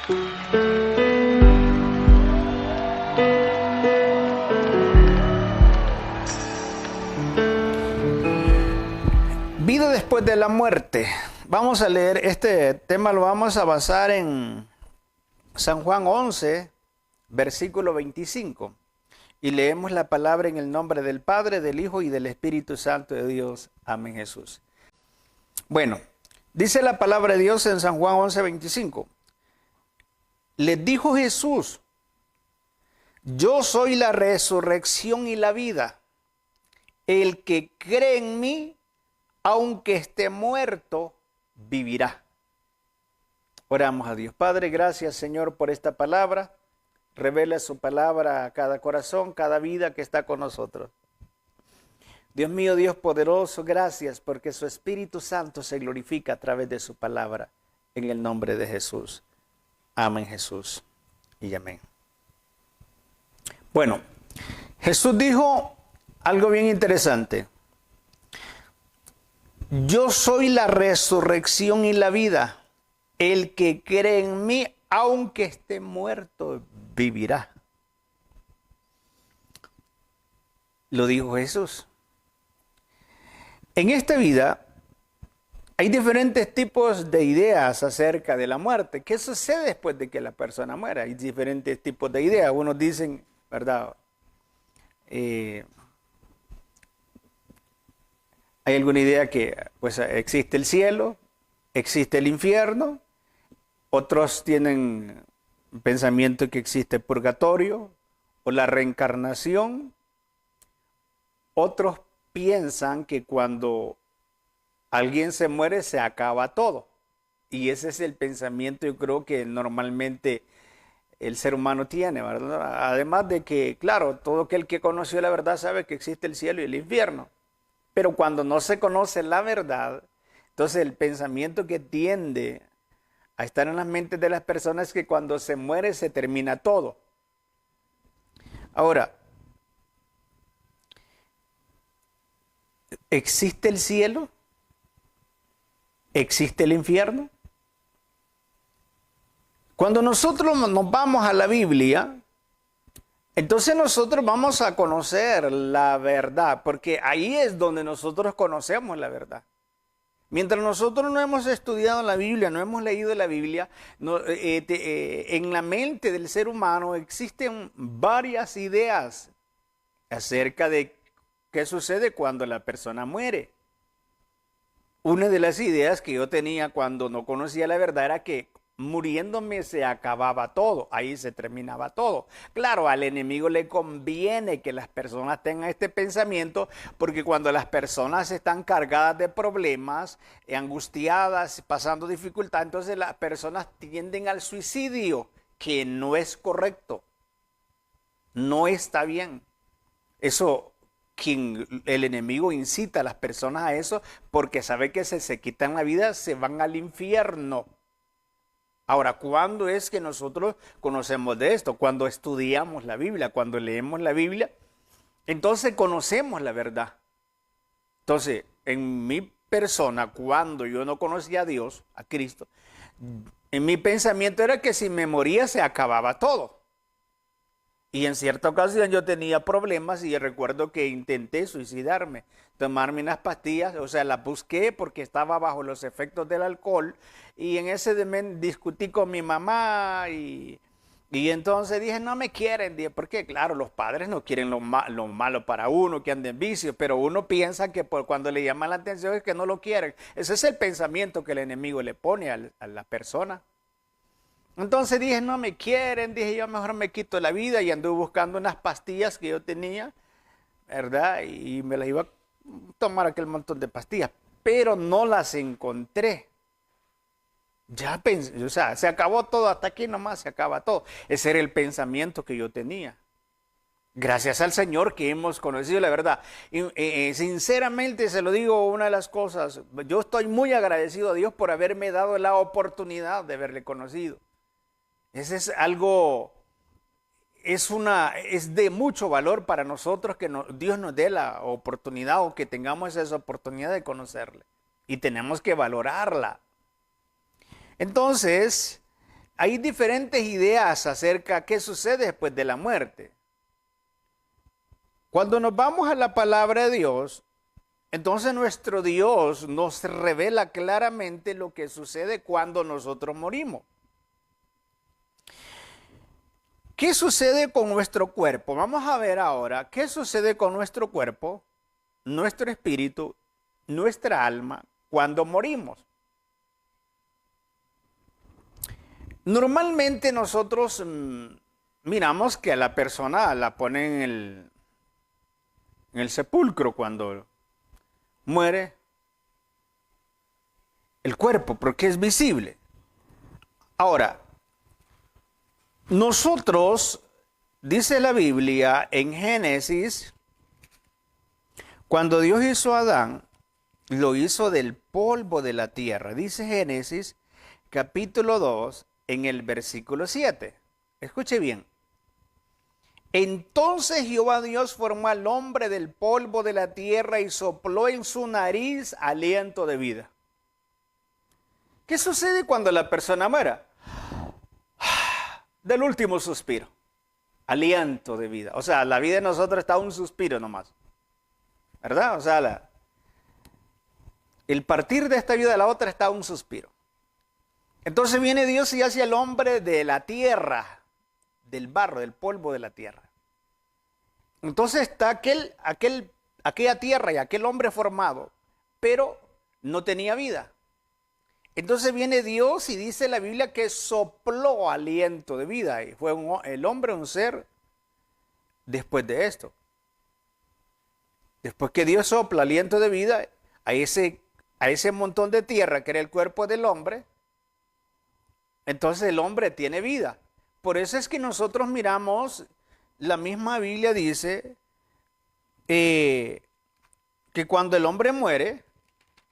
Vida después de la muerte. Vamos a leer este tema, lo vamos a basar en San Juan 11, versículo 25. Y leemos la palabra en el nombre del Padre, del Hijo y del Espíritu Santo de Dios. Amén, Jesús. Bueno, dice la palabra de Dios en San Juan 11, 25. Les dijo Jesús: yo soy la resurrección y la vida. El que cree en mí, aunque esté muerto, vivirá. Oramos a Dios. Padre, gracias, Señor, por esta palabra. Revela su palabra a cada corazón, cada vida que está con nosotros. Dios mío, Dios poderoso, gracias porque su Espíritu Santo se glorifica a través de su palabra. En el nombre de Jesús. Amén, Jesús. Y amén. Bueno, Jesús dijo algo bien interesante. Yo soy la resurrección y la vida. El que cree en mí, aunque esté muerto, vivirá. Lo dijo Jesús. En esta vida hay diferentes tipos de ideas acerca de la muerte. ¿Qué sucede después de que la persona muera? Hay diferentes tipos de ideas. Unos dicen, ¿verdad? Hay alguna idea que pues existe el cielo, existe el infierno. Otros tienen pensamiento que existe el purgatorio o la reencarnación. Otros piensan que cuando alguien se muere se acaba todo. Y ese es el pensamiento, yo creo, que normalmente el ser humano tiene, ¿verdad? Además de que, claro, todo aquel que conoció la verdad sabe que existe el cielo y el infierno. Pero cuando no se conoce la verdad, entonces el pensamiento que tiende a estar en las mentes de las personas es que cuando se muere se termina todo. Ahora, ¿existe el cielo? ¿Existe el infierno? Cuando nosotros nos vamos a la Biblia, entonces nosotros vamos a conocer la verdad, porque ahí es donde nosotros conocemos la verdad. Mientras nosotros no hemos estudiado la Biblia, no hemos leído la Biblia, en la mente del ser humano existen varias ideas acerca de qué sucede cuando la persona muere. Una de las ideas que yo tenía cuando no conocía la verdad era que muriéndome se acababa todo, ahí se terminaba todo. Claro, al enemigo le conviene que las personas tengan este pensamiento, porque cuando las personas están cargadas de problemas, angustiadas, pasando dificultad, entonces las personas tienden al suicidio, que no es correcto, no está bien. Eso, el enemigo incita a las personas a eso, porque sabe que si se quitan la vida, se van al infierno. Ahora, ¿cuándo es que nosotros conocemos de esto? Cuando estudiamos la Biblia, cuando leemos la Biblia, entonces conocemos la verdad. Entonces, en mi persona, cuando yo no conocía a Dios, a Cristo, en mi pensamiento era que si me moría se acababa todo. Y en cierta ocasión yo tenía problemas y recuerdo que intenté suicidarme, tomarme unas pastillas, o sea, las busqué porque estaba bajo los efectos del alcohol y en ese discutí con mi mamá y entonces dije, no me quieren, porque claro, los padres no quieren lo malo para uno, que ande en vicio, pero uno piensa que cuando le llaman la atención es que no lo quieren. Ese es el pensamiento que el enemigo le pone a la persona. Entonces dije, no me quieren, dije yo mejor me quito la vida y anduve buscando unas pastillas que yo tenía, ¿verdad? Y me las iba a tomar aquel montón de pastillas, pero no las encontré. Ya pensé, o sea, se acabó todo, hasta aquí nomás se acaba todo. Ese era el pensamiento que yo tenía. Gracias al Señor que hemos conocido la verdad. Y, sinceramente se lo digo, una de las cosas, yo estoy muy agradecido a Dios por haberme dado la oportunidad de haberle conocido. Ese es algo, es de mucho valor para nosotros que Dios nos dé la oportunidad o que tengamos esa oportunidad de conocerle. Y tenemos que valorarla. Entonces, hay diferentes ideas acerca de qué sucede después de la muerte. Cuando nos vamos a la palabra de Dios, entonces nuestro Dios nos revela claramente lo que sucede cuando nosotros morimos. ¿Qué sucede con nuestro cuerpo? Vamos a ver ahora qué sucede con nuestro cuerpo, nuestro espíritu, nuestra alma cuando morimos. Normalmente nosotros miramos que a la persona la ponen en el sepulcro cuando muere el cuerpo, porque es visible. Ahora, nosotros, dice la Biblia en Génesis, cuando Dios hizo a Adán, lo hizo del polvo de la tierra. Dice Génesis capítulo 2 en el versículo 7. Escuche bien. Entonces Jehová Dios formó al hombre del polvo de la tierra y sopló en su nariz aliento de vida. ¿Qué sucede cuando la persona muera? Del último suspiro. Aliento de vida. O sea, la vida de nosotros está a un suspiro nomás. ¿Verdad? O sea, el partir de esta vida a la otra está a un suspiro. Entonces viene Dios y hace al hombre de la tierra, del barro, del polvo de la tierra. Entonces está aquella tierra y aquel hombre formado, pero no tenía vida. Entonces viene Dios y dice la Biblia que sopló aliento de vida. Y fue el hombre un ser después de esto. Después que Dios sopla aliento de vida a ese montón de tierra que era el cuerpo del hombre, entonces el hombre tiene vida. Por eso es que nosotros miramos, la misma Biblia dice que cuando el hombre muere,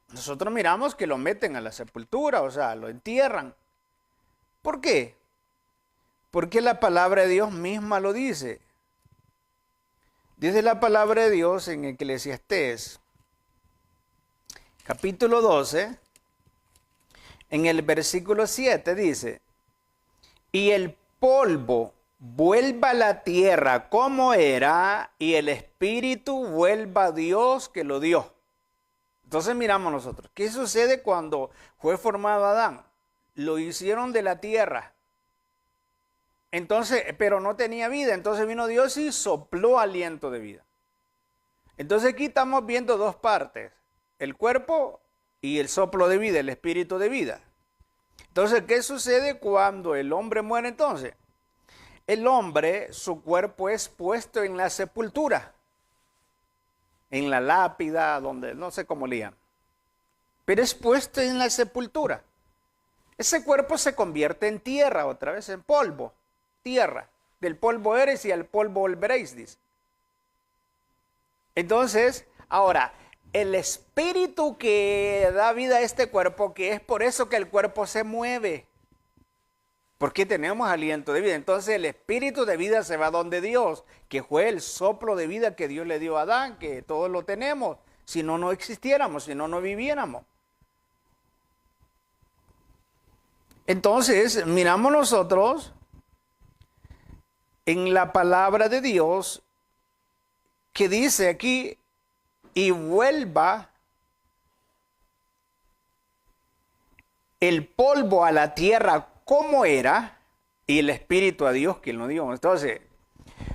nosotros miramos que lo meten a la sepultura, o sea, lo entierran. ¿Por qué? Porque la palabra de Dios misma lo dice. Dice la palabra de Dios en Eclesiastés, capítulo 12, en el versículo 7 dice, y el polvo vuelva a la tierra como era, y el espíritu vuelva a Dios que lo dio. Entonces miramos nosotros, ¿qué sucede cuando fue formado Adán? Lo hicieron de la tierra. Entonces, pero no tenía vida. Entonces vino Dios y sopló aliento de vida. Entonces aquí estamos viendo dos partes. El cuerpo y el soplo de vida, el espíritu de vida. Entonces, ¿qué sucede cuando el hombre muere entonces? El hombre, su cuerpo es puesto en la sepultura. En la lápida, donde no sé cómo le llaman. Pero es puesto en la sepultura. Ese cuerpo se convierte en tierra, otra vez en polvo. Tierra. Del polvo eres y al polvo volveréis, dice. Entonces, ahora, el espíritu que da vida a este cuerpo, que es por eso que el cuerpo se mueve. Porque tenemos aliento de vida. Entonces el espíritu de vida se va donde Dios, que fue el soplo de vida que Dios le dio a Adán, que todos lo tenemos. Si no, no existiéramos, si no, no viviéramos. Entonces, miramos nosotros en la palabra de Dios que dice aquí, y vuelva el polvo a la tierra como era, y el espíritu a Dios que lo dio. Entonces,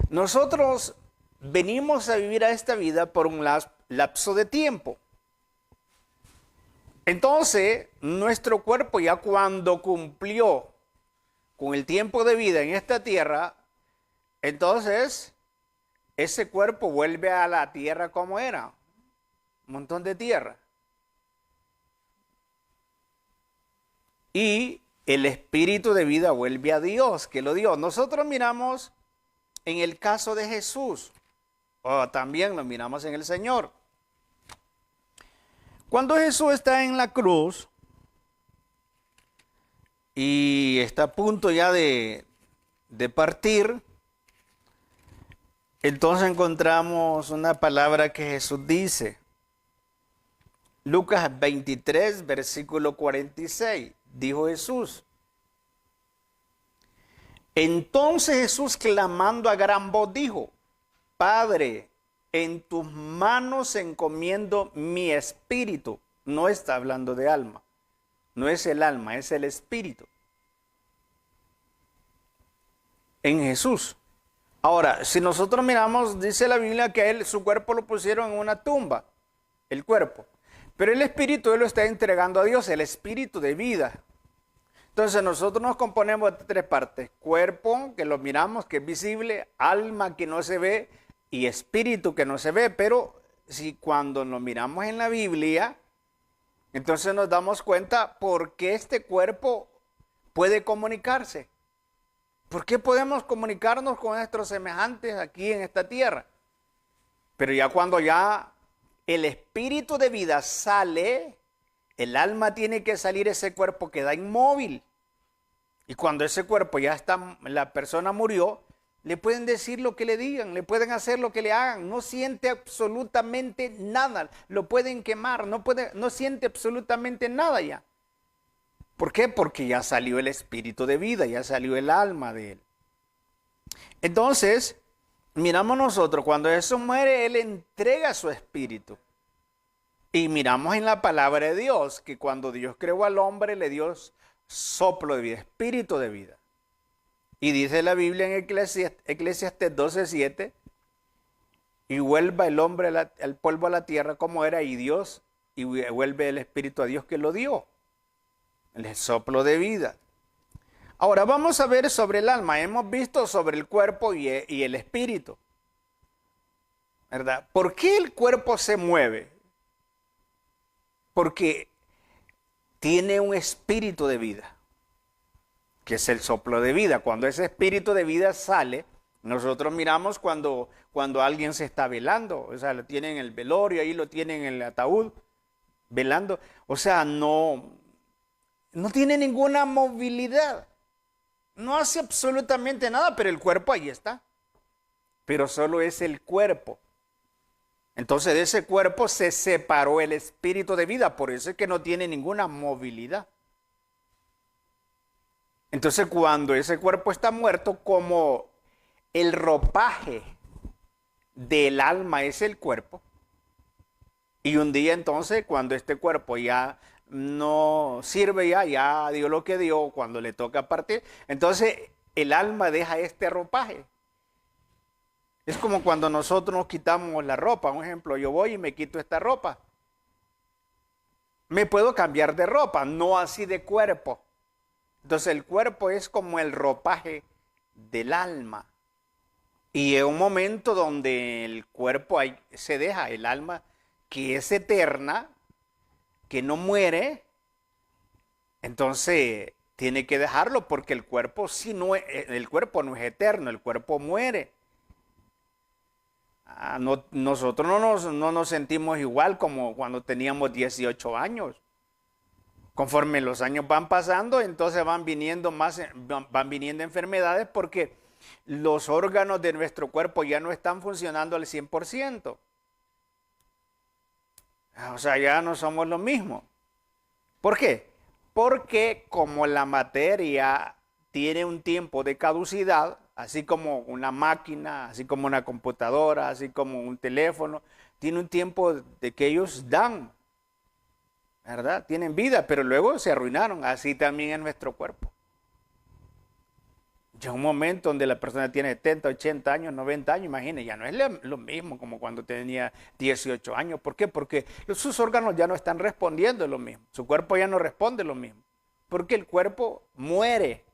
nosotros venimos a vivir a esta vida por un lapso de tiempo. Entonces, nuestro cuerpo ya cuando cumplió con el tiempo de vida en esta tierra, entonces ese cuerpo vuelve a la tierra como era, un montón de tierra. Y el espíritu de vida vuelve a Dios, que lo dio. Nosotros miramos en el caso de Jesús, o también lo miramos en el Señor. Cuando Jesús está en la cruz y está a punto ya de partir, entonces encontramos una palabra que Jesús dice. Lucas 23, versículo 46, dijo Jesús: Entonces Jesús, clamando a gran voz, dijo: Padre, en tus manos encomiendo mi espíritu. No está hablando de alma. No es el alma, es el espíritu. En Jesús. Ahora, si nosotros miramos, dice la Biblia que él, su cuerpo lo pusieron en una tumba, el cuerpo. Pero el espíritu él lo está entregando a Dios, el espíritu de vida. Entonces nosotros nos componemos de tres partes: cuerpo, que lo miramos, que es visible; alma, que no se ve; y espíritu, que no se ve. Pero si cuando lo miramos en la Biblia, entonces nos damos cuenta por qué este cuerpo puede comunicarse. ¿Por qué podemos comunicarnos con nuestros semejantes aquí en esta tierra? Pero ya cuando ya el espíritu de vida sale, el alma tiene que salir, ese cuerpo queda inmóvil. Y cuando ese cuerpo ya está, la persona murió, le pueden decir lo que le digan, le pueden hacer lo que le hagan, no siente absolutamente nada, lo pueden quemar, no siente absolutamente nada ya. ¿Por qué? Porque ya salió el espíritu de vida, ya salió el alma de él. Entonces, miramos nosotros, cuando eso muere, él entrega su espíritu. Y miramos en la palabra de Dios que cuando Dios creó al hombre, le dio soplo de vida, espíritu de vida. Y dice la Biblia en Eclesiastés 12:7, y vuelva el hombre al polvo a la tierra como era, y vuelve el espíritu a Dios que lo dio. El soplo de vida. Ahora vamos a ver sobre el alma. Hemos visto sobre el cuerpo y el espíritu, ¿verdad? ¿Por qué el cuerpo se mueve? Porque tiene un espíritu de vida, que es el soplo de vida. Cuando ese espíritu de vida sale, nosotros miramos cuando alguien se está velando, o sea, lo tienen en el velorio, ahí lo tienen en el ataúd, velando. O sea, no tiene ninguna movilidad. No hace absolutamente nada, pero el cuerpo ahí está. Pero solo es el cuerpo. Entonces de ese cuerpo se separó el espíritu de vida, por eso es que no tiene ninguna movilidad. Entonces cuando ese cuerpo está muerto, como el ropaje del alma es el cuerpo, y un día entonces cuando este cuerpo ya no sirve, ya dio lo que dio, cuando le toca partir, entonces el alma deja este ropaje. Es como cuando nosotros nos quitamos la ropa. Un ejemplo, yo voy y me quito esta ropa. Me puedo cambiar de ropa, no así de cuerpo. Entonces el cuerpo es como el ropaje del alma. Y en un momento donde el cuerpo se deja, el alma que es eterna, que no muere, entonces tiene que dejarlo, porque el cuerpo el cuerpo no es eterno, el cuerpo muere. Nosotros no nos sentimos igual como cuando teníamos 18 años. Conforme los años van pasando, entonces van viniendo enfermedades, porque los órganos de nuestro cuerpo ya no están funcionando al 100%. O sea, ya no somos lo mismo. ¿Por qué? Porque como la materia tiene un tiempo de caducidad, así como una máquina, así como una computadora, así como un teléfono, tiene un tiempo de que ellos dan, ¿verdad? Tienen vida, pero luego se arruinaron. Así también en nuestro cuerpo. Ya un momento donde la persona tiene 70, 80 años, 90 años, imagínense, ya no es lo mismo como cuando tenía 18 años. ¿Por qué? Porque sus órganos ya no están respondiendo lo mismo. Su cuerpo ya no responde lo mismo. Porque el cuerpo muere.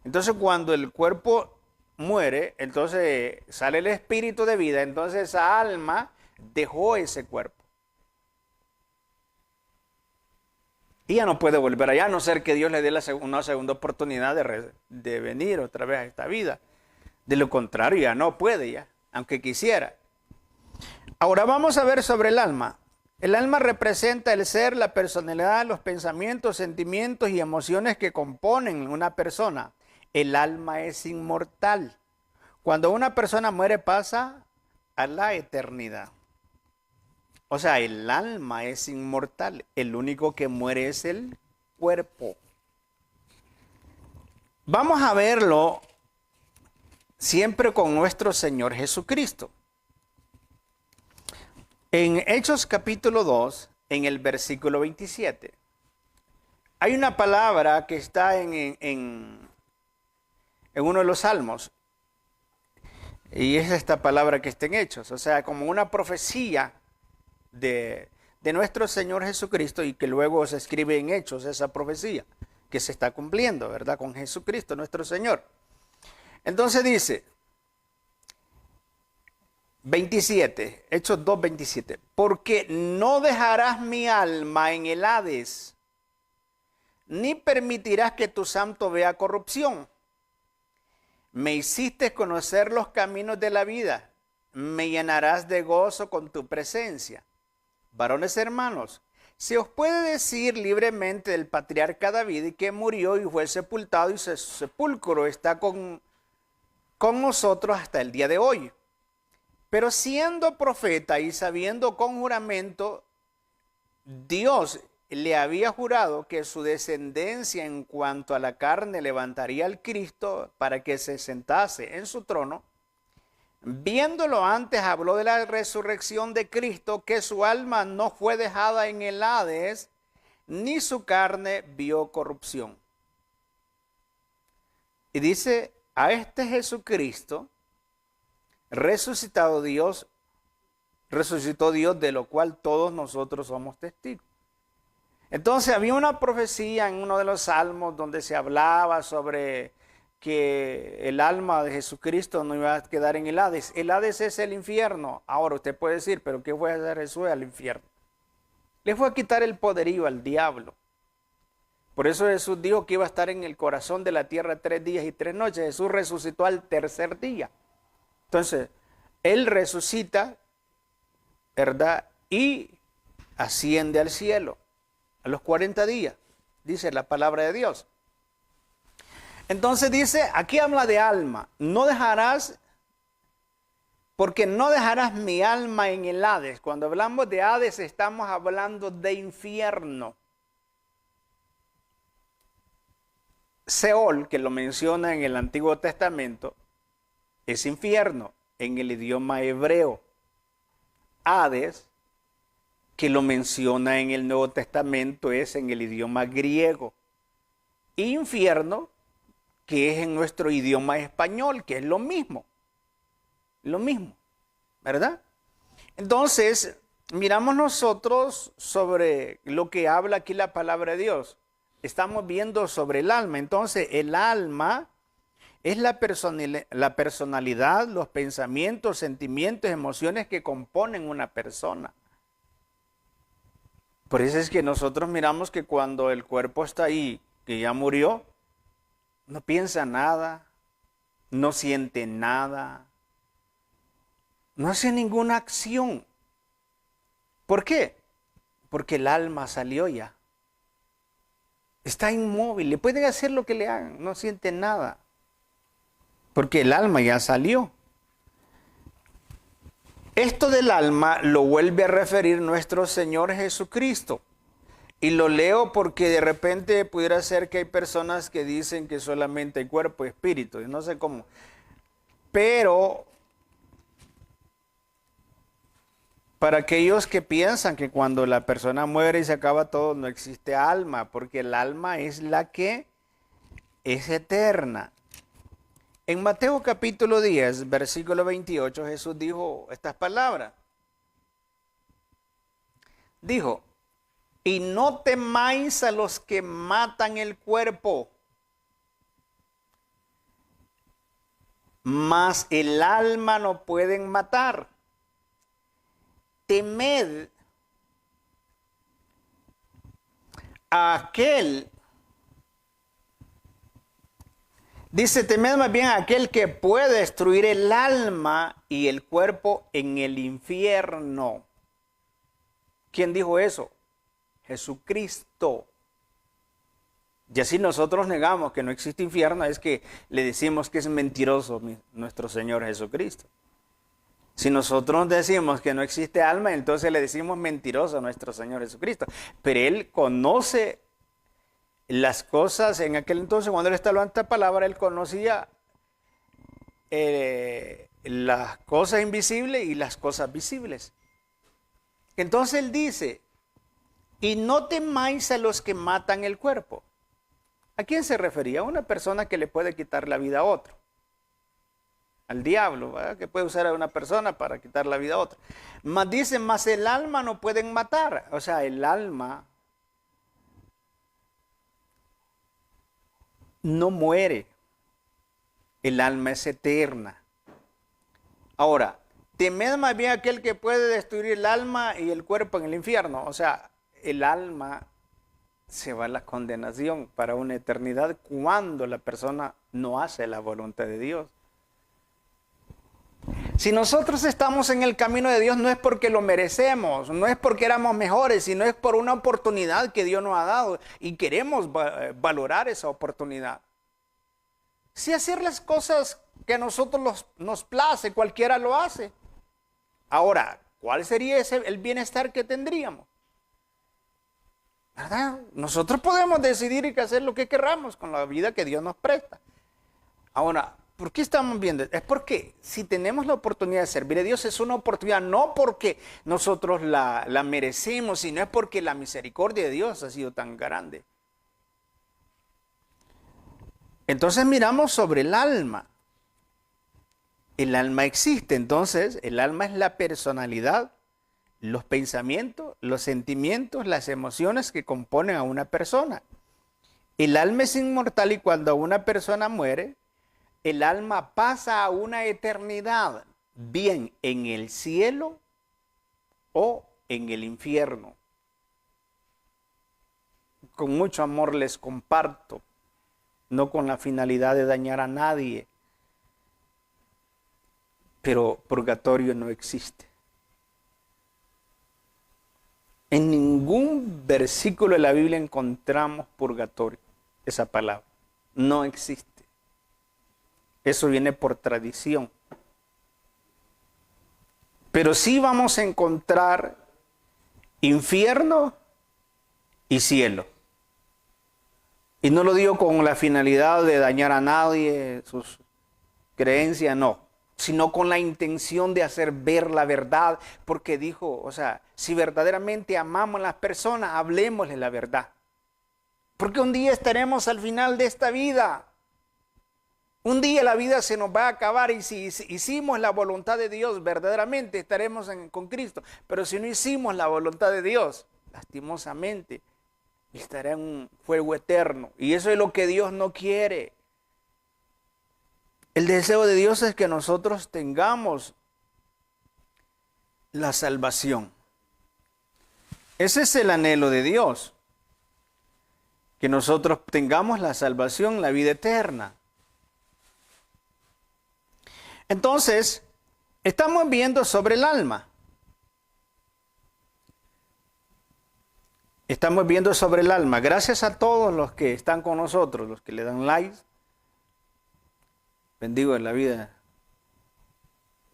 Entonces cuando el cuerpo muere, entonces sale el espíritu de vida, entonces esa alma dejó ese cuerpo. Y ya no puede volver allá, a no ser que Dios le dé una segunda oportunidad de venir otra vez a esta vida. De lo contrario, ya no puede, ya, aunque quisiera. Ahora vamos a ver sobre el alma. El alma representa el ser, la personalidad, los pensamientos, sentimientos y emociones que componen una persona. El alma es inmortal. Cuando una persona muere, pasa a la eternidad. O sea, el alma es inmortal. El único que muere es el cuerpo. Vamos a verlo siempre con nuestro Señor Jesucristo. En Hechos capítulo 2, en el versículo 27, hay una palabra que está en uno de los salmos, y es esta palabra que está en Hechos, o sea, como una profecía de nuestro Señor Jesucristo, y que luego se escribe en Hechos esa profecía que se está cumpliendo, ¿verdad? Con Jesucristo, nuestro Señor. Entonces dice, 27, Hechos 2, 27, porque no dejarás mi alma en el Hades, ni permitirás que tu santo vea corrupción. Me hiciste conocer los caminos de la vida, me llenarás de gozo con tu presencia. Varones hermanos, se os puede decir libremente del patriarca David que murió y fue sepultado y su sepulcro está con nosotros hasta el día de hoy. Pero siendo profeta y sabiendo con juramento, Dios le había jurado que su descendencia en cuanto a la carne levantaría al Cristo para que se sentase en su trono. Viéndolo antes, habló de la resurrección de Cristo, que su alma no fue dejada en el Hades, ni su carne vio corrupción. Y dice, a este Jesucristo, resucitó Dios, de lo cual todos nosotros somos testigos. Entonces había una profecía en uno de los salmos donde se hablaba sobre que el alma de Jesucristo no iba a quedar en el Hades. El Hades es el infierno. Ahora usted puede decir, pero ¿qué fue a hacer Jesús al infierno? Le fue a quitar el poderío al diablo. Por eso Jesús dijo que iba a estar en el corazón de la tierra 3 días y 3 noches. Jesús resucitó al tercer día. Entonces, Él resucita, ¿verdad? Y asciende al cielo a los 40 días, dice la palabra de Dios. Entonces dice, aquí habla de alma, no dejarás, porque no dejarás mi alma en el Hades. Cuando hablamos de Hades estamos hablando de infierno. Seol, que lo menciona en el Antiguo Testamento, es infierno en el idioma hebreo. Hades, que lo menciona en el Nuevo Testamento, es en el idioma griego. Infierno, que es en nuestro idioma español, que es lo mismo, ¿verdad? Entonces, miramos nosotros sobre lo que habla aquí la palabra de Dios. Estamos viendo sobre el alma. Entonces, el alma es la personalidad, los pensamientos, sentimientos, emociones que componen una persona. Por eso es que nosotros miramos que cuando el cuerpo está ahí, que ya murió, no piensa nada, no siente nada, no hace ninguna acción. ¿Por qué? Porque el alma salió ya. Está inmóvil, le pueden hacer lo que le hagan, no siente nada. Porque el alma ya salió. Esto del alma lo vuelve a referir nuestro Señor Jesucristo. Y lo leo porque de repente pudiera ser que hay personas que dicen que solamente hay cuerpo y espíritu, y no sé cómo. Pero para aquellos que piensan que cuando la persona muere y se acaba todo, no existe alma, porque el alma es la que es eterna. En Mateo capítulo 10, versículo 28, Jesús dijo estas palabras. Dijo, y no temáis a los que matan el cuerpo, mas el alma no pueden matar. Temed a aquel, dice, temed más bien a aquel que puede destruir el alma y el cuerpo en el infierno. ¿Quién dijo eso? Jesucristo. Y así nosotros negamos que no existe infierno, es que le decimos que es mentiroso nuestro Señor Jesucristo. Si nosotros decimos que no existe alma, entonces le decimos mentiroso a nuestro Señor Jesucristo. Pero Él conoce las cosas en aquel entonces, cuando Él está hablando esta palabra, Él conocía las cosas invisibles y las cosas visibles. Entonces él dice, y no temáis a los que matan el cuerpo. ¿A quién se refería? A una persona que le puede quitar la vida a otro. Al diablo, ¿verdad? Que puede usar a una persona para quitar la vida a otra. Mas dice, mas el alma no pueden matar. O sea, el alma no muere. El alma es eterna. Ahora, temed más bien aquel que puede destruir el alma y el cuerpo en el infierno. O sea, el alma se va a la condenación para una eternidad cuando la persona no hace la voluntad de Dios. Si nosotros estamos en el camino de Dios, no es porque lo merecemos, no es porque éramos mejores, sino es por una oportunidad que Dios nos ha dado y queremos valorar esa oportunidad. Si hacer las cosas que a nosotros nos place, cualquiera lo hace. Ahora, ¿cuál sería el bienestar que tendríamos? ¿Verdad? Nosotros podemos decidir y hacer lo que queramos con la vida que Dios nos presta. Ahora, ¿por qué estamos viendo? Es porque si tenemos la oportunidad de servir a Dios, es una oportunidad no porque nosotros la merecemos, sino es porque la misericordia de Dios ha sido tan grande. Entonces miramos sobre el alma. El alma existe, entonces el alma es la personalidad, los pensamientos, los sentimientos, las emociones que componen a una persona. El alma es inmortal y cuando una persona muere, el alma pasa a una eternidad, bien en el cielo o en el infierno. Con mucho amor les comparto, no con la finalidad de dañar a nadie, pero purgatorio no existe. En ningún versículo de la Biblia encontramos purgatorio, esa palabra. No existe. Eso viene por tradición. Pero sí vamos a encontrar infierno y cielo. Y no lo digo con la finalidad de dañar a nadie, sus creencias, no. Sino con la intención de hacer ver la verdad. Porque dijo, o sea, si verdaderamente amamos a las personas, hablemosle la verdad. Porque un día estaremos al final de esta vida. Un día la vida se nos va a acabar y si hicimos la voluntad de Dios, verdaderamente estaremos con Cristo. Pero si no hicimos la voluntad de Dios, lastimosamente, estará en un fuego eterno. Y eso es lo que Dios no quiere. El deseo de Dios es que nosotros tengamos la salvación. Ese es el anhelo de Dios. Que nosotros tengamos la salvación, la vida eterna. Entonces, estamos viendo sobre el alma. Estamos viendo sobre el alma. Gracias a todos los que están con nosotros, los que le dan like. Bendigo en la vida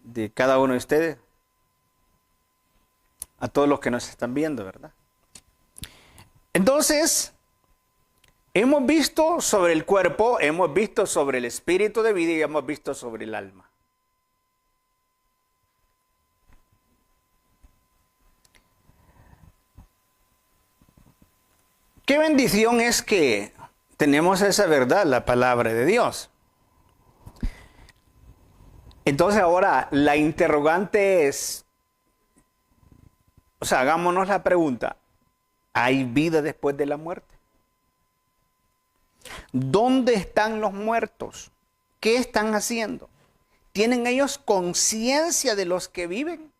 de cada uno de ustedes. A todos los que nos están viendo, ¿verdad? Entonces, hemos visto sobre el cuerpo, hemos visto sobre el espíritu de vida y hemos visto sobre el alma. Qué bendición es que tenemos esa verdad, la palabra de Dios. Entonces ahora la interrogante es, o sea, hagámonos la pregunta, ¿hay vida después de la muerte? ¿Dónde están los muertos? ¿Qué están haciendo? ¿Tienen ellos conciencia de los que viven?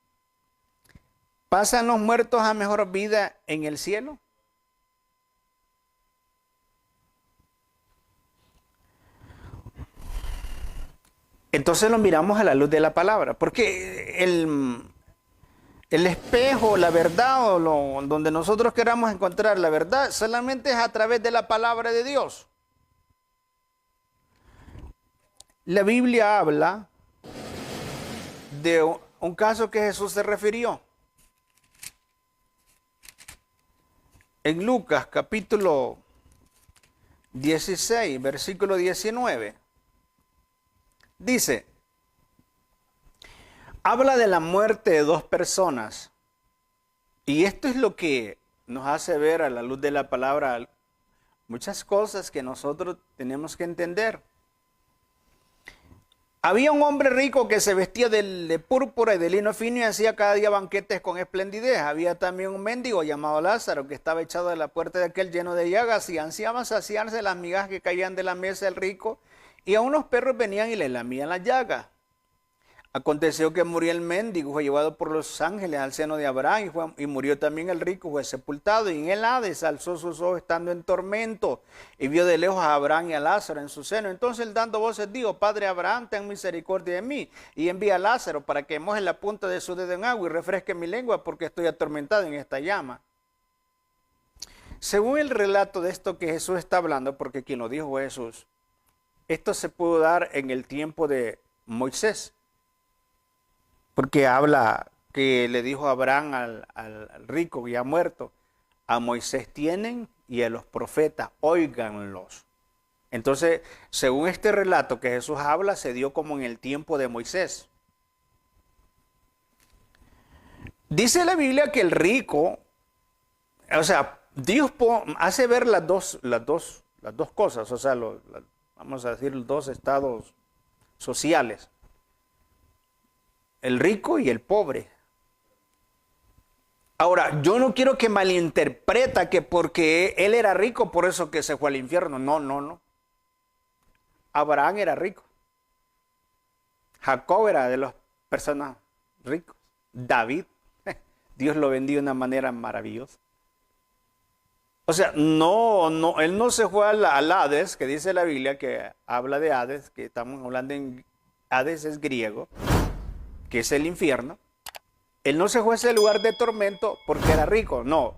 ¿Pasan los muertos a mejor vida en el cielo? Entonces lo miramos a la luz de la palabra, porque el espejo, la verdad, o donde nosotros queramos encontrar la verdad, solamente es a través de la palabra de Dios. La Biblia habla de un caso que Jesús se refirió. En Lucas capítulo 16, versículo 19. Dice, habla de la muerte de dos personas. Y esto es lo que nos hace ver a la luz de la palabra muchas cosas que nosotros tenemos que entender. Había un hombre rico que se vestía de púrpura y de lino fino y hacía cada día banquetes con esplendidez. Había también un mendigo llamado Lázaro que estaba echado de la puerta de aquel lleno de llagas y ansiaba saciarse de las migajas que caían de la mesa del rico, y a unos perros venían y le lamían las llagas. Aconteció que murió el mendigo, fue llevado por los ángeles al seno de Abraham, y murió también el rico, fue sepultado, y en el Hades alzó sus ojos estando en tormento, y vio de lejos a Abraham y a Lázaro en su seno. Entonces él, dando voces, dijo: Padre Abraham, ten misericordia de mí, y envía a Lázaro para que moje la punta de su dedo en agua y refresque mi lengua, porque estoy atormentado en esta llama. Según el relato de esto que Jesús está hablando, porque quien lo dijo fue Jesús, esto se pudo dar en el tiempo de Moisés. Porque habla que le dijo Abraham al rico que ya muerto: a Moisés tienen y a los profetas, óiganlos. Entonces, según este relato que Jesús habla, se dio como en el tiempo de Moisés. Dice la Biblia que el rico, o sea, Dios hace ver las dos cosas, o sea, vamos a decir, los dos estados sociales. El rico y el pobre. Ahora, yo no quiero que malinterpreta que porque él era rico, por eso que se fue al infierno. No. Abraham era rico. Jacob era de las personas ricos. David, Dios lo bendijo de una manera maravillosa. O sea, él no se fue al Hades, que dice la Biblia, que habla de Hades, que estamos hablando en Hades, es griego, que es el infierno. Él no se fue a ese lugar de tormento porque era rico, no,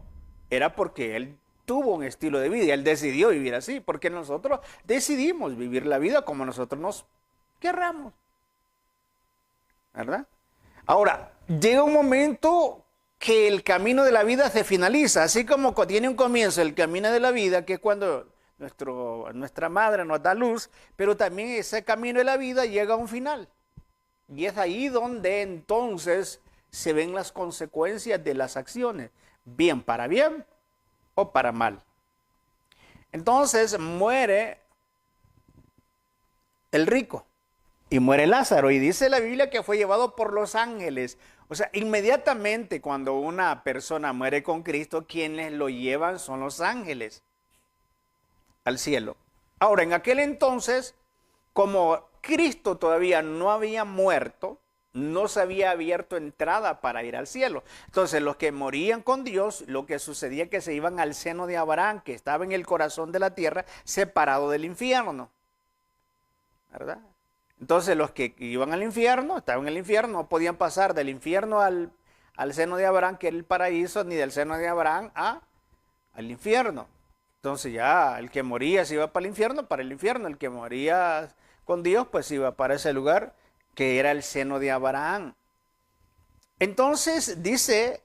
era porque él tuvo un estilo de vida y él decidió vivir así, porque nosotros decidimos vivir la vida como nosotros nos querramos, ¿verdad? Ahora, llega un momento que el camino de la vida se finaliza, así como tiene un comienzo el camino de la vida, que es cuando nuestra madre nos da luz, pero también ese camino de la vida llega a un final. Y es ahí donde entonces se ven las consecuencias de las acciones, bien o para mal. Entonces muere el rico y muere Lázaro, y dice la Biblia que fue llevado por los ángeles. O sea, inmediatamente cuando una persona muere con Cristo, quienes lo llevan son los ángeles al cielo. Ahora, en aquel entonces, como Cristo todavía no había muerto, no se había abierto entrada para ir al cielo. Entonces, los que morían con Dios, lo que sucedía es que se iban al seno de Abraham, que estaba en el corazón de la tierra, separado del infierno, ¿verdad? Entonces, los que iban al infierno, estaban en el infierno, no podían pasar del infierno al seno de Abraham, que era el paraíso, ni del seno de Abraham al infierno. Entonces, ya el que moría se iba para el infierno, el que moría con Dios, pues iba para ese lugar que era el seno de Abraham. Entonces dice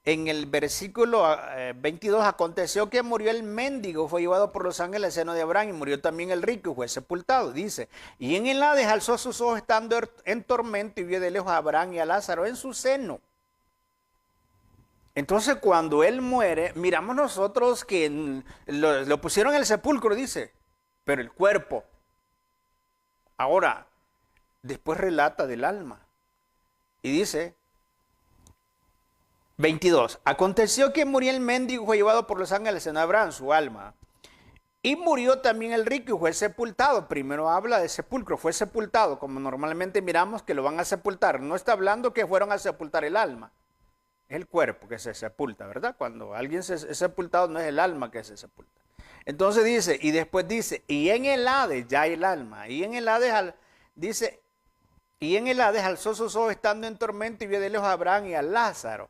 en el versículo 22, aconteció que murió el mendigo, fue llevado por los ángeles al seno de Abraham, y murió también el rico y fue sepultado. Dice, y en el Hades alzó sus ojos estando en tormento y vio de lejos a Abraham y a Lázaro en su seno. Entonces cuando él muere, miramos nosotros que lo pusieron en el sepulcro, dice, pero el cuerpo. Ahora, después relata del alma. Y dice, 22, aconteció que murió el mendigo, fue llevado por los ángeles en Abraham, su alma. Y murió también el rico y fue sepultado. Primero habla de sepulcro, fue sepultado, como normalmente miramos que lo van a sepultar. No está hablando que fueron a sepultar el alma. Es el cuerpo que se sepulta, ¿verdad? Cuando alguien es sepultado, no es el alma que se sepulta. Entonces dice, y después dice, y en el Hades, ya el alma, y en el Hades, dice, y en el Hades alzó sus ojos estando en tormento y vio de lejos a Abraham y a Lázaro.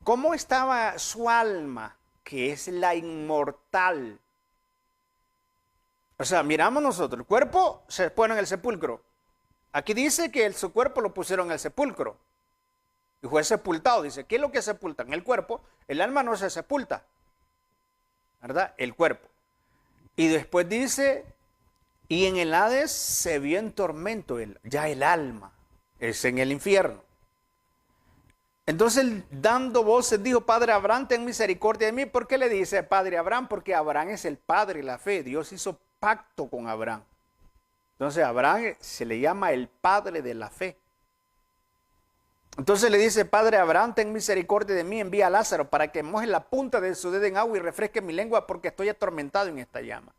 ¿Cómo estaba su alma, que es la inmortal? O sea, miramos nosotros, el cuerpo se pone en el sepulcro. Aquí dice que su cuerpo lo pusieron en el sepulcro. Y fue sepultado. Dice, ¿qué es lo que sepultan? El cuerpo. El alma no se sepulta, ¿verdad? El cuerpo. Y después dice, y en el Hades se vio en tormento ya el alma. es en el infierno. Entonces, dando voces, dijo, Padre Abraham, ten misericordia de mí. ¿Por qué le dice Padre Abraham? Porque Abraham es el padre de la fe. Dios hizo pacto con Abraham. Entonces, Abraham se le llama el padre de la fe. Entonces le dice, Padre Abraham, ten misericordia de mí, envía a Lázaro para que moje la punta de su dedo en agua y refresque mi lengua porque estoy atormentado en esta llama.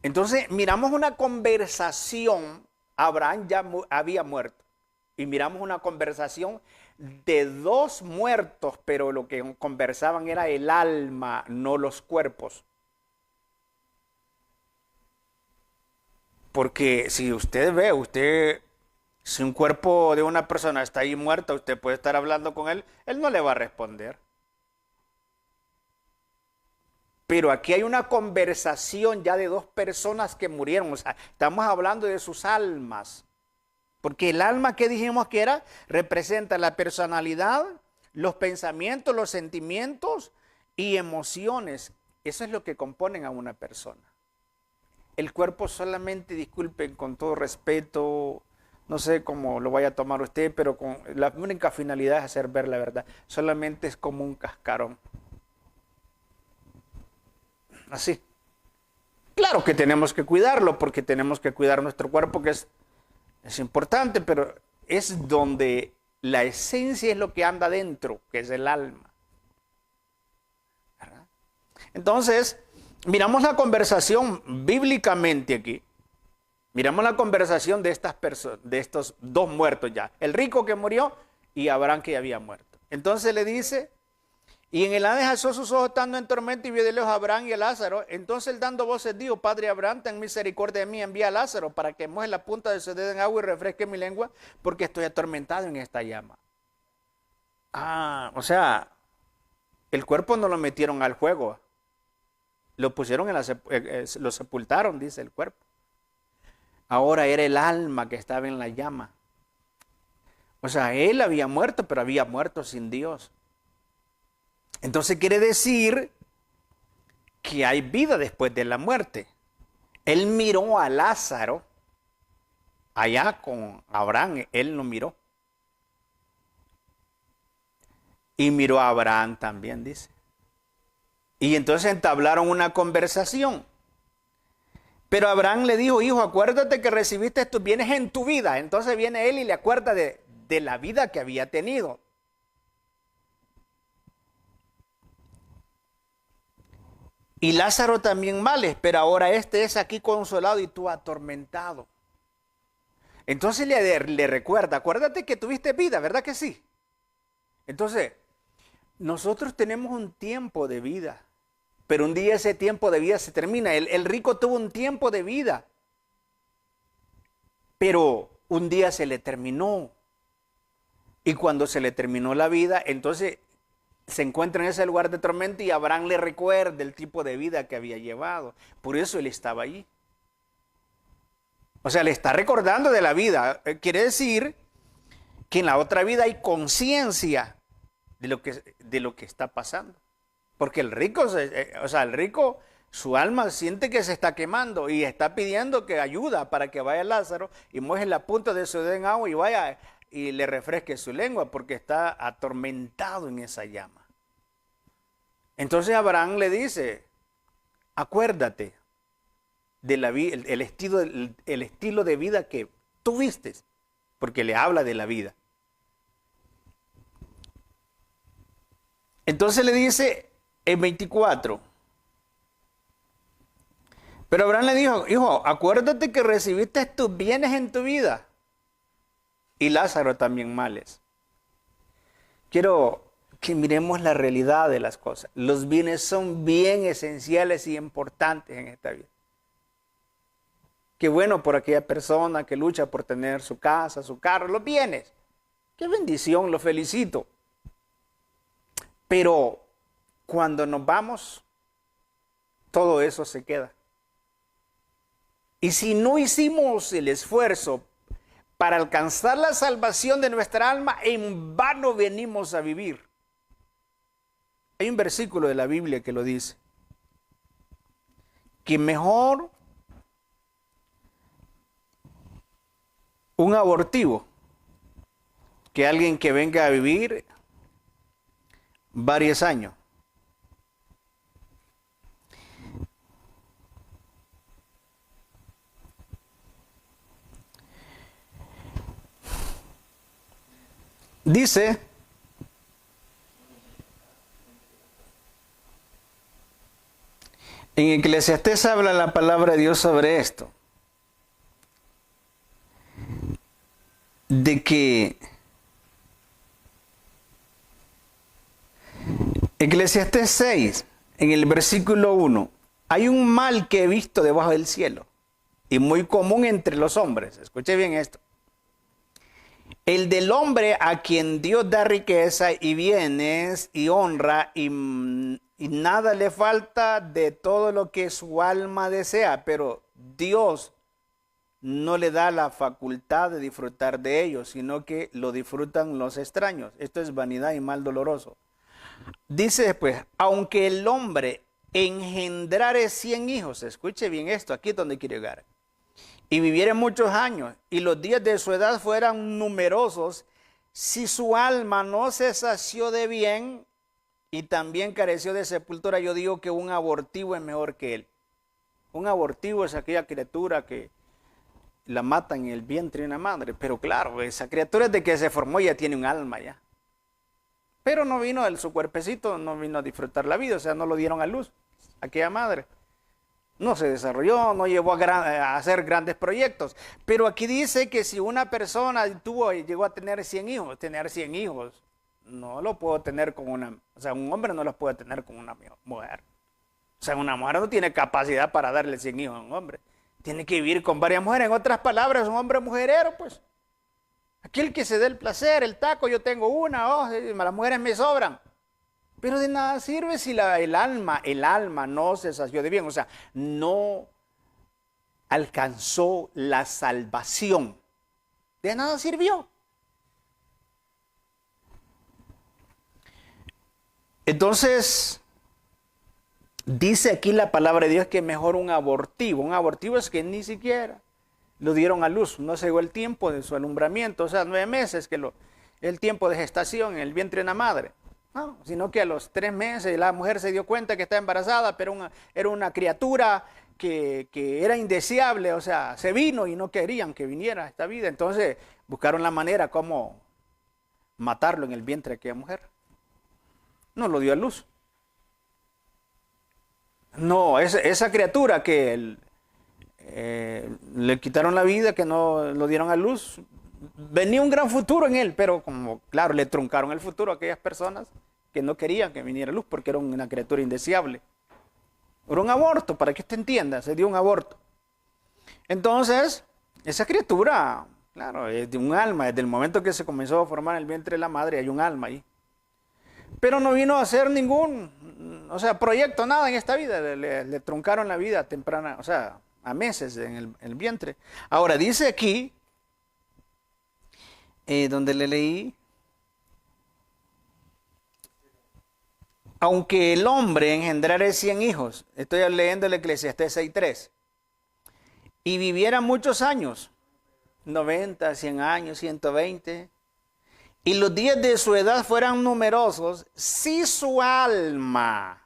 Entonces, miramos una conversación. Abraham ya había muerto. Y miramos una conversación de dos muertos, pero lo que conversaban era el alma, no los cuerpos. Porque si usted ve, si un cuerpo de una persona está ahí muerta, usted puede estar hablando con él, él no le va a responder. Pero aquí hay una conversación ya de dos personas que murieron, o sea, estamos hablando de sus almas. Porque el alma que dijimos que era, representa la personalidad, los pensamientos, los sentimientos y emociones. Eso es lo que componen a una persona. El cuerpo solamente, disculpen con todo respeto, no sé cómo lo vaya a tomar usted, pero con la única finalidad es hacer ver la verdad. Solamente es como un cascarón. Así. Claro que tenemos que cuidarlo porque tenemos que cuidar nuestro cuerpo, que es importante, pero es donde la esencia es lo que anda dentro, que es el alma. ¿Verdad? Entonces, miramos la conversación bíblicamente aquí. Miramos la conversación de estas personas, de estos dos muertos ya. El rico que murió y Abraham que ya había muerto. Entonces le dice, y en el Hades alzó sus ojos estando en tormento y vio de lejos a Abraham y a Lázaro. Entonces él dando voces dijo, Padre Abraham, ten misericordia de mí, envía a Lázaro para que moje la punta de su dedo en agua y refresque mi lengua, porque estoy atormentado en esta llama. O sea, el cuerpo no lo metieron al fuego. Lo pusieron lo sepultaron, dice el cuerpo. Ahora era el alma que estaba en la llama. O sea, él había muerto, pero había muerto sin Dios. Entonces quiere decir que hay vida después de la muerte. Él miró a Lázaro allá con Abraham, él lo miró. Y miró a Abraham también, dice. Y entonces entablaron una conversación. Pero Abraham le dijo, hijo, acuérdate que recibiste tus bienes en tu vida. Entonces viene él y le acuerda de la vida que había tenido. Y Lázaro también males, pero ahora este es aquí consolado y tú atormentado. Entonces le recuerda, acuérdate que tuviste vida, ¿verdad que sí? Entonces, nosotros tenemos un tiempo de vida, pero un día ese tiempo de vida se termina. El rico tuvo un tiempo de vida, pero un día se le terminó. Y cuando se le terminó la vida, entonces se encuentra en ese lugar de tormento y Abraham le recuerda el tipo de vida que había llevado. Por eso él estaba allí. O sea, le está recordando de la vida. Quiere decir que en la otra vida hay conciencia de lo que está pasando. Porque el rico, su alma siente que se está quemando y está pidiendo que ayuda para que vaya Lázaro y moje la punta de su dedo en agua y vaya y le refresque su lengua porque está atormentado en esa llama. Entonces Abraham le dice, acuérdate el estilo de vida que tuviste, porque le habla de la vida. Entonces le dice en 24, pero Abraham le dijo, hijo, acuérdate que recibiste tus bienes en tu vida y Lázaro también males. Quiero que miremos la realidad de las cosas. Los bienes son bien esenciales y importantes en esta vida. Qué bueno por aquella persona que lucha por tener su casa, su carro, los bienes. Qué bendición, lo felicito. Pero cuando nos vamos, todo eso se queda. Y si no hicimos el esfuerzo para alcanzar la salvación de nuestra alma, en vano venimos a vivir. Hay un versículo de la Biblia que lo dice. Que mejor un abortivo, que alguien que venga a vivir varios años. Dice, en Eclesiastés habla la palabra de Dios sobre esto, de que Eclesiastés 6, en el versículo 1, hay un mal que he visto debajo del cielo y muy común entre los hombres. Escuche bien esto. El del hombre a quien Dios da riqueza y bienes y honra y nada le falta de todo lo que su alma desea, pero Dios no le da la facultad de disfrutar de ellos, sino que lo disfrutan los extraños. Esto es vanidad y mal doloroso. Dice después, aunque el hombre engendrare 100 hijos, escuche bien esto, aquí es donde quiero llegar, y viviera muchos años, y los días de su edad fueran numerosos, si su alma no se sació de bien y también careció de sepultura, yo digo que un abortivo es mejor que él. Un abortivo es aquella criatura que la matan en el vientre de una madre, pero claro, esa criatura desde que se formó ya tiene un alma ya. Pero no vino su cuerpecito, no vino a disfrutar la vida, o sea, no lo dieron a luz, aquella madre. No se desarrolló, no llevó a hacer grandes proyectos. Pero aquí dice que si una persona llegó a tener 100 hijos, no lo puedo tener con un hombre no los puede tener con una mujer. O sea, una mujer no tiene capacidad para darle 100 hijos a un hombre. Tiene que vivir con varias mujeres. En otras palabras, un hombre mujerero, pues. Aquel que se dé el placer, el taco, yo tengo una, las mujeres me sobran. Pero de nada sirve si el alma no se sació de bien, o sea, no alcanzó la salvación. De nada sirvió. Entonces, dice aquí la palabra de Dios que es mejor un abortivo. Un abortivo es que ni siquiera lo dieron a luz, no llegó el tiempo de su alumbramiento, o sea, 9 meses, el tiempo de gestación en el vientre de una madre. No, sino que a los 3 meses la mujer se dio cuenta que estaba embarazada, pero era una criatura que era indeseable, o sea, se vino y no querían que viniera a esta vida. Entonces buscaron la manera como matarlo en el vientre de aquella mujer. No lo dio a luz. No, esa criatura que le quitaron la vida, que no lo dieron a luz, venía un gran futuro en él, pero como, claro, le truncaron el futuro a aquellas personas que no querían que viniera a luz porque era una criatura indeseable. Era un aborto, para que usted entienda, se dio un aborto. Entonces, esa criatura, claro, es de un alma, desde el momento que se comenzó a formar en el vientre de la madre, hay un alma ahí. Pero no vino a hacer ningún, proyecto, nada en esta vida, le truncaron la vida temprana, o sea, a meses en el vientre. Ahora, dice aquí, donde le leí, aunque el hombre engendrare 100 hijos, estoy leyendo el Eclesiastés 6:3, y viviera muchos años, 90, 100 años, 120, y los días de su edad fueran numerosos, si su alma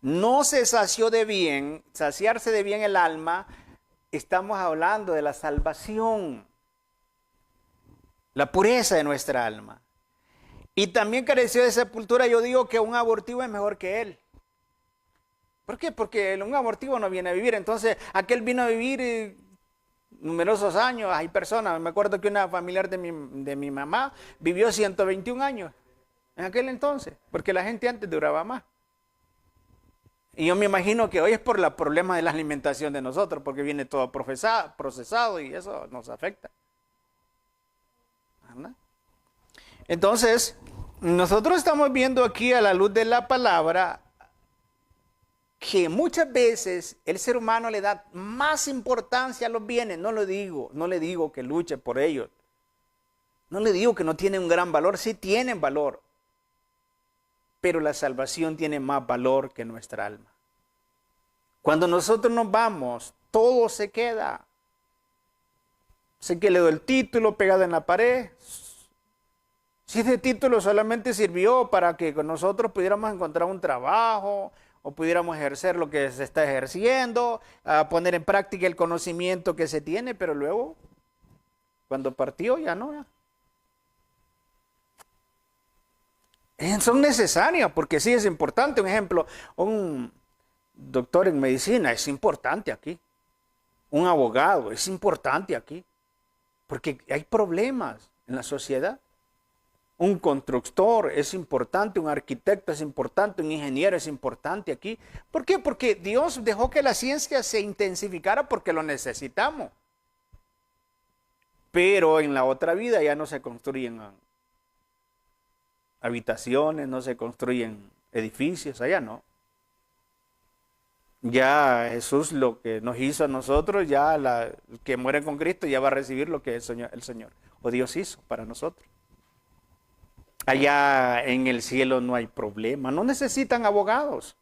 no se sació de bien, saciarse de bien el alma, estamos hablando de la salvación, la pureza de nuestra alma. Y también careció de sepultura, yo digo que un abortivo es mejor que él. ¿Por qué? Porque un abortivo no viene a vivir, entonces aquel vino a vivir numerosos años. Hay personas, me acuerdo que una familiar de mi mamá vivió 121 años en aquel entonces, porque la gente antes duraba más. Y yo me imagino que hoy es por el problema de la alimentación de nosotros, porque viene todo procesado y eso nos afecta. ¿Verdad? Entonces, nosotros estamos viendo aquí a la luz de la palabra que muchas veces el ser humano le da más importancia a los bienes. No le digo que luche por ellos. No le digo que no tienen un gran valor, sí tienen valor. Pero la salvación tiene más valor que nuestra alma. Cuando nosotros nos vamos, todo se queda. Se quedó el título pegado en la pared. Si ese título solamente sirvió para que nosotros pudiéramos encontrar un trabajo o pudiéramos ejercer lo que se está ejerciendo, a poner en práctica el conocimiento que se tiene, pero luego, cuando partió, ya no. Son necesarias porque sí es importante. Un ejemplo, un doctor en medicina es importante aquí. Un abogado es importante aquí. Porque hay problemas en la sociedad. Un constructor es importante, un arquitecto es importante, un ingeniero es importante aquí. ¿Por qué? Porque Dios dejó que la ciencia se intensificara porque lo necesitamos. Pero en la otra vida ya no se construyen habitaciones, no se construyen edificios, allá no. Ya Jesús lo que nos hizo a nosotros, ya el que muere con Cristo ya va a recibir lo que el Señor o Dios hizo para nosotros. Allá en el cielo no hay problema, no necesitan abogados,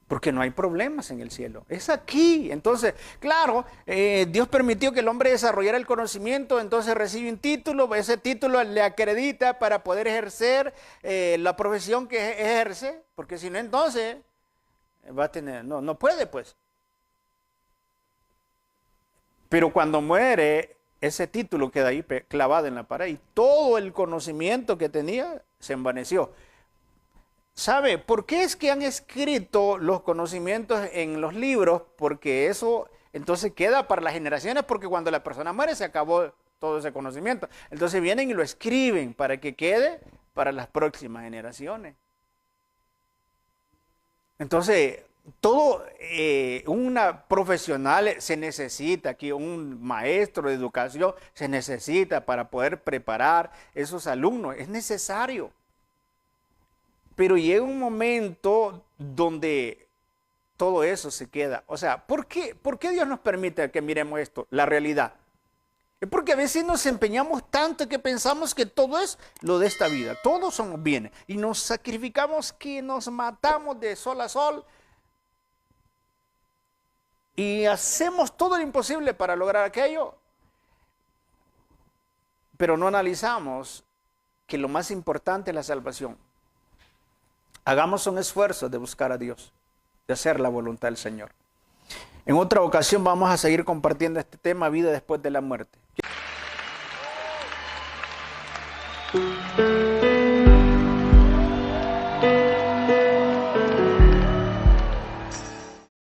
porque no hay problemas en el cielo. Es aquí. Entonces, claro, Dios permitió que el hombre desarrollara el conocimiento, entonces recibe un título, ese título le acredita para poder ejercer la profesión que ejerce, porque si no, entonces va a tener, no puede pues. Pero cuando muere, ese título queda ahí clavado en la pared y todo el conocimiento que tenía se envaneció. ¿Sabe por qué es que han escrito los conocimientos en los libros? Porque eso entonces queda para las generaciones, porque cuando la persona muere se acabó todo ese conocimiento. Entonces vienen y lo escriben para que quede para las próximas generaciones. Entonces, todo una profesional se necesita aquí, un maestro de educación se necesita para poder preparar esos alumnos, es necesario. Pero llega un momento donde todo eso se queda. O sea, ¿por qué Dios nos permite que miremos esto? La realidad. Es porque a veces nos empeñamos tanto que pensamos que todo es lo de esta vida, todos somos bienes y nos sacrificamos, que nos matamos de sol a sol. Y hacemos todo lo imposible para lograr aquello, pero no analizamos que lo más importante es la salvación. Hagamos un esfuerzo de buscar a Dios, de hacer la voluntad del Señor. En otra ocasión vamos a seguir compartiendo este tema, vida después de la muerte.